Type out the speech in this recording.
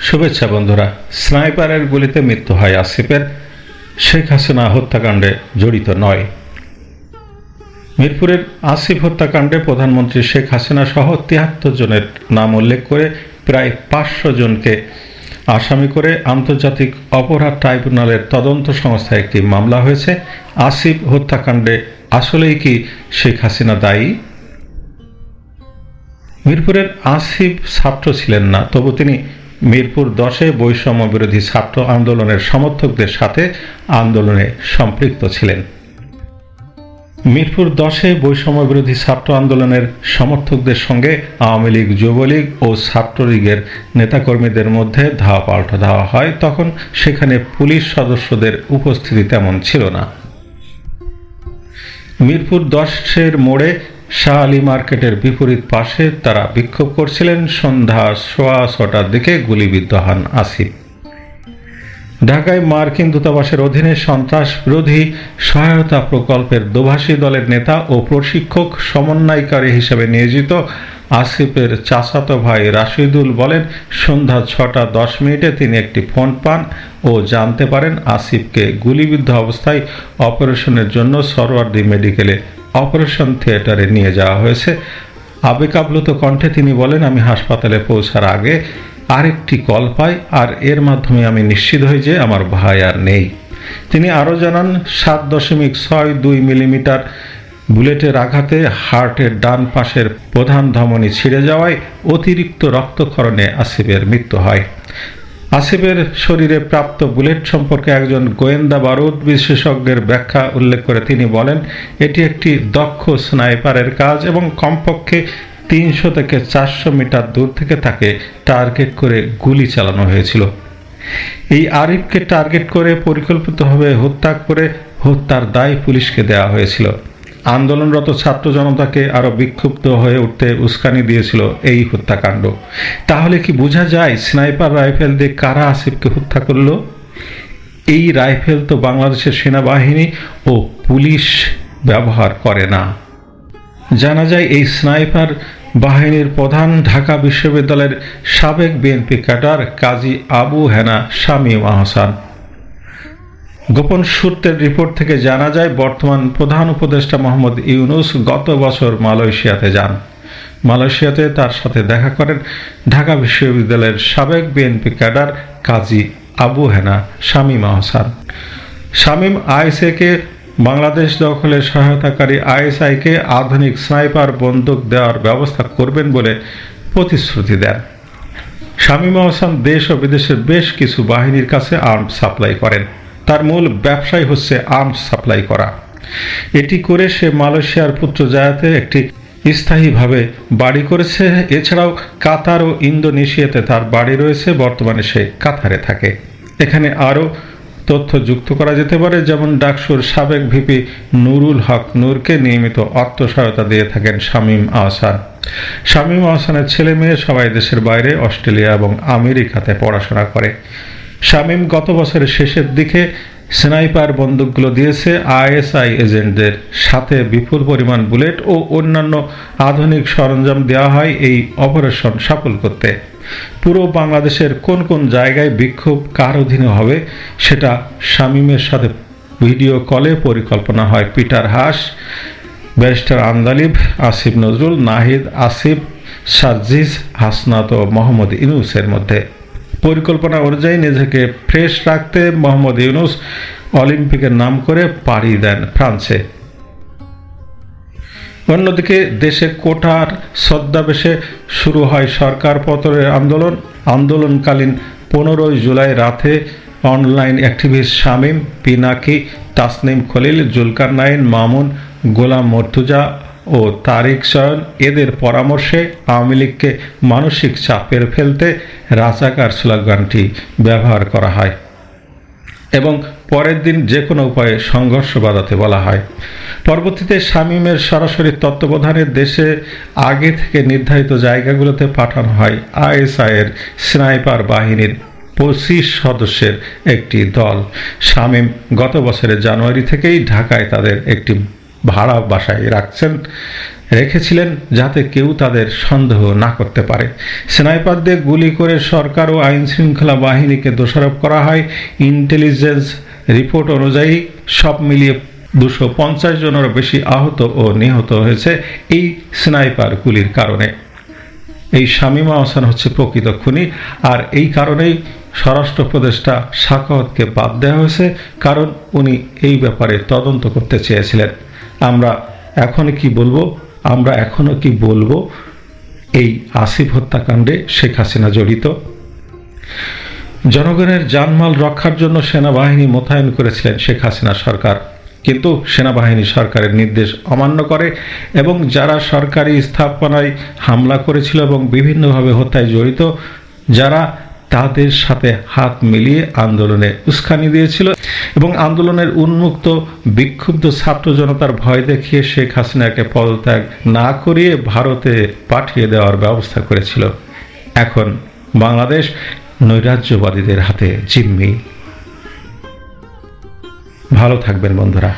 শুভেচ্ছা বন্ধুরা। স্নাইপারের গুলিতে মৃত্যু হয় আসিফের, শেখ হাসিনা হত্যাকাণ্ডে জড়িত নয়। মিরপুরের আসিফ হত্যাকাণ্ডে প্রধানমন্ত্রী শেখ হাসিনা সহ ৭৩ জনের নাম উল্লেখ করে প্রায় ৫০০ জনকে আসামি করে আন্তর্জাতিক অপরাধ ট্রাইব্যুনালের তদন্ত সংস্থায় একটি মামলা হয়েছে। আসিফ হত্যাকাণ্ডে আসলেই কি শেখ হাসিনা দায়ী? মিরপুরের আসিফ ছাত্র ছিলেন না, তবু তিনি মিরপুর ১০-এ বৈষম্য বিরোধী ছাত্র আন্দোলনের সমর্থকদের সাথে আন্দোলনে সম্পৃক্ত ছিলেন। মিরপুর ১০-এ বৈষম্য বিরোধী ছাত্র আন্দোলনের সমর্থকদের সঙ্গে আওয়ামী লীগ, যুবলীগ ও ছাত্রলীগের নেতাকর্মীদের মধ্যে ধাওয়া পাল্টা দেওয়া হয়। তখন সেখানে পুলিশ সদস্যদের উপস্থিতি তেমন ছিল না। মিরপুর ১০-এর মোড়ে শাহ আলী মার্কেটের বিপরীত পাশে তারা বিক্ষোভ করছিলেন। সন্ধ্যা ৬:১৬টার দিকে গুলিবিদ্ধ হন আসিফ। ঢাকায় মার্কিন দূতাবাসের অধীনে সন্ত্রাস বিরোধী সহায়তা প্রকল্পের দোভাষী দলের নেতা ও প্রশিক্ষক সমন্বয়কারী হিসেবে নিয়োজিত আসিফের চাচাতো ভাই রাশিদুল বলেন, সন্ধ্যা ৬:১০ তিনি একটি ফোন পান ও জানতে পারেন আসিফকে গুলিবিদ্ধ অবস্থায় অপারেশনের জন্য সরওয়ার্দী মেডিকেলে অপারেশন থিয়েটারে নিয়ে যাওয়া হয়েছে। আবেগাপ্লুত কণ্ঠে তিনি বলেন, আমি হাসপাতালে পৌঁছার আগে আরেকটি কল পাই, আর এর মাধ্যমে আমি নিশ্চিত হই যে আমার ভাই আর নেই। তিনি আরও জানান, ৭.৬২ মিলিমিটার বুলেটের আঘাতে হার্টের ডান পাশের প্রধান ধমনী ছিঁড়ে যাওয়ায় অতিরিক্ত রক্তক্ষরণে আসিফের মৃত্যু হয়। আসিফের শরীরে প্রাপ্ত বুলেট সম্পর্কে একজন গোয়েন্দা বারুদ বিশেষজ্ঞের ব্যাখ্যা উল্লেখ করে তিনি বলেন, এটি একটি দক্ষ স্নাইপারের কাজ এবং কমপক্ষে ৩০০ থেকে ৪০০ মিটার দূর থেকে তাকে টার্গেট করে গুলি চালানো হয়েছিল। এই আরিফকে টার্গেট করে পরিকল্পিতভাবে হত্যা করে হত্যার দায় পুলিশকে দেওয়া হয়েছিল। আন্দোলনরত ছাত্র জনতাকে আরও বিক্ষুব্ধ হয়ে উঠতে উস্কানি দিয়েছিল এই হত্যাকাণ্ড। তাহলে কি বোঝা যায় স্নাইপার রাইফেল দিয়ে কারা আসিফকে হত্যা করল? এই রাইফেল তো বাংলাদেশের সেনাবাহিনী ও পুলিশ ব্যবহার করে না। জানা যায় এই স্নাইপার বাহিনীর প্রধান ঢাকা বিশ্ববিদ্যালয়ের সাবেক বিএনপি ক্যাডার কাজী আবু হেনা শামীম আহসান। গোপন সূত্রের রিপোর্ট থেকে জানা যায়, বর্তমান প্রধান উপদেষ্টা মোহাম্মদ ইউনূস গত বছর মালয়েশিয়াতে যান। মালয়েশিয়াতে তার সাথে দেখা করেন ঢাকা বিশ্ববিদ্যালয়ের সাবেক বিএনপি ক্যাডার কাজী আবু হেনা শামীম আহসান। শামীম আইএসএকে বাংলাদেশ দখলে সহায়তাকারী আইএসআইকে আধুনিক স্নাইপার বন্দুক দেওয়ার ব্যবস্থা করবেন বলে প্রতিশ্রুতি দেন। শামীম আহসান দেশ ও বিদেশের বেশ কিছু বাহিনীর কাছে আর্মস সাপ্লাই করেন। তার মূল ব্যবসায় হচ্ছে আর্মস সাপ্লাই করা। এটি করে সে মালয়েশিয়ার পুত্রজায়াতে একটি স্থায়ীভাবে বাড়ি করেছে। এছাড়াও কাতার ও ইন্দোনেশিয়াতে তার বাড়ি রয়েছে। বর্তমানে সে কাতারে থাকে। এখানে আরও তথ্য যুক্ত করা যেতে পারে, যেমন ডাকসুর সাবেক ভিপি নুরুল হক নূরকে নিয়মিত অর্থ সহায়তা দিয়ে থাকেন শামীম আহসান। শামীম আহসানের ছেলে মেয়ে সবাই দেশের বাইরে অস্ট্রেলিয়া এবং আমেরিকাতে পড়াশোনা করে। শামীম গত বছরের শেষের দিকে স্নাইপার বন্দুকগুলো দিয়েছে আইএসআই এজেন্টদের। সাথে বিপুল পরিমাণ বুলেট ও অন্যান্য আধুনিক সরঞ্জাম দেওয়া হয় এই অপারেশন সফল করতে। পুরো বাংলাদেশের কোন কোন জায়গায় বিক্ষোভ কার অধীনে হবে সেটা শামীমের সাথে ভিডিও কলে পরিকল্পনা হয় Peter Haas, barrister Andalib, Asif Nazrul, Nahid, Asif, Sarjis, Hasnat ও মোহাম্মদ ইউনূসের মধ্যে। পরিকল্পনা অনুযায়ী নিজেকে ফ্রেশ রাখতে মোহাম্মদ ইউনূস অলিম্পিকের নাম করে পাড়ি দেন ফ্রান্সে। অন্যদিকে দেশে কোটার ছদ্মবেশে শুরু হয় সরকার পতনের আন্দোলন। আন্দোলনকালীন ১৫ জুলাই রাতে অনলাইন অ্যাক্টিভিস্ট শামীম, পিনাকি, তাসনিম খলিল, জুলকারনাইন, মামুন, গোলাম মর্তুজা ও তারিক চয়ন এদের পরামর্শে আওয়ামী লীগকে মানসিক চাপের ফেলতে রাজাকার স্লোগানটি ব্যবহার করা হয় এবং পরের দিন যে কোনো উপায়ে সংঘর্ষ বাঁধাতে বলা হয়। পরবর্তীতে শামীমের সরাসরি তত্ত্বাবধানে দেশে আগে থেকে নির্ধারিত জায়গাগুলোতে পাঠানো হয় আইএসআইয়ের স্নাইপার বাহিনীর ২৫ সদস্যের একটি দল। শামীম গত বছরের জানুয়ারি থেকেই ঢাকায় তাদের একটি ভাড়া বাসায় রেখেছিলেন যাতে কেউ তাদের সন্দেহ না করতে পারে। স্নাইপার দিয়ে গুলি করে সরকার ও আইন শৃঙ্খলা বাহিনীকে দোষারোপ করা হয়। ইন্টেলিজেন্স রিপোর্ট অনুযায়ী সব মিলিয়ে 250 জনেরও বেশি আহত ও নিহত হয়েছে এই স্নাইপার গুলির কারণে। এই শামীমা আহসান হচ্ছে প্রকৃত খুনি, আর এই কারণেই স্বরাষ্ট্র উপদেষ্টা সাখাওয়াতকে বাদ দেওয়া হয়েছে, কারণ উনি এই ব্যাপারে তদন্ত করতে চেয়েছিলেন। আমরা এখনো কি বলবো এই আসিফ হত্যাকাণ্ডে শেখ হাসিনা জড়িত? জনগণের জানমাল রক্ষার জন্য সেনাবাহিনী মোতায়েন করেছিলেন শেখ হাসিনা সরকার, কিন্তু সেনাবাহিনী সরকারের নির্দেশ অমান্য করে এবং যারা সরকারি স্থাপনায় হামলা করেছিল এবং বিভিন্নভাবে হত্যায় জড়িত যারা, তাদের সাথে হাত মিলিয়ে আন্দোলনে উস্কানি দিয়েছিল এবং আন্দোলনের উন্মুক্ত বিক্ষুব্ধ ছাত্র জনতার ভয় দেখিয়ে শেখ হাসিনাকে পদত্যাগ না করিয়ে ভারতে পাঠিয়ে দেওয়ার ব্যবস্থা করেছিল। এখন বাংলাদেশ নৈরাজ্যবাদীদের হাতে জিম্মি। ভালো থাকবেন বন্ধুরা।